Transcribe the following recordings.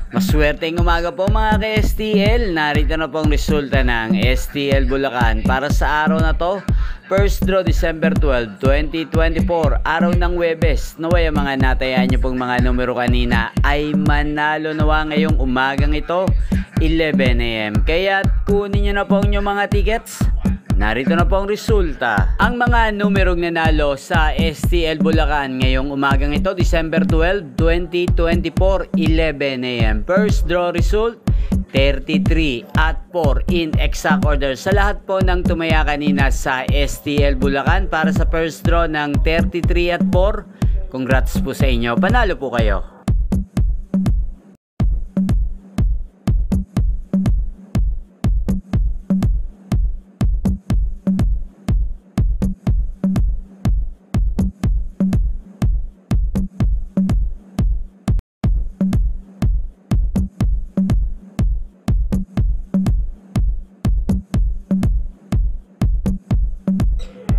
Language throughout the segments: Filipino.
Maswerteng umaga po mga ka-STL. Narito na pong resulta ng STL Bulacan para sa araw na to. First draw December 12, 2024, araw ng Huwebes. Naway ang mga natayaan nyo pong mga numero kanina ay manalo nawa ngayong umagang ito, 11 AM. Kaya kunin nyo na po yung mga tickets. Narito na po ang resulta. Ang mga numerong nanalo sa STL Bulacan ngayong umagang ito, December 12, 2024, 11 AM. First draw result, 33 at 4 in exact order. Sa lahat po ng tumaya kanina sa STL Bulacan para sa first draw ng 33 at 4, congrats po sa inyo. Panalo po kayo.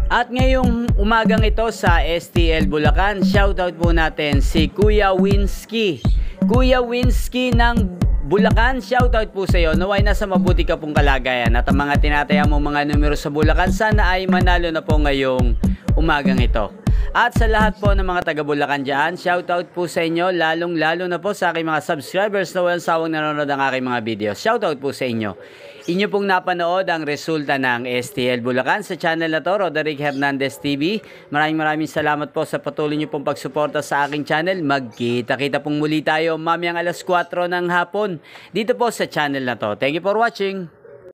At ngayong umagang ito sa STL Bulacan, shoutout po natin si Kuya Winsky. Kuya Winsky ng Bulacan, shoutout po sa iyo. Naway nasa mabuti ka pong kalagayan at ang mga tinataya mong mga numero sa Bulacan sana ay manalo na po ngayong umagang ito. At sa lahat po ng mga taga Bulacan dyan, shoutout po sa inyo, lalong-lalo na po sa aking mga subscribers na walang sawang nanonood ng aking mga videos. Shoutout po sa inyo. Inyo pong napanood ang resulta ng STL Bulacan sa channel na to, Roderick Hernandez TV. Maraming salamat po sa patuloy nyo pong pagsuporta sa aking channel. Magkita-kita pong muli tayo mamayang alas 4 ng hapon dito po sa channel na to. Thank you for watching.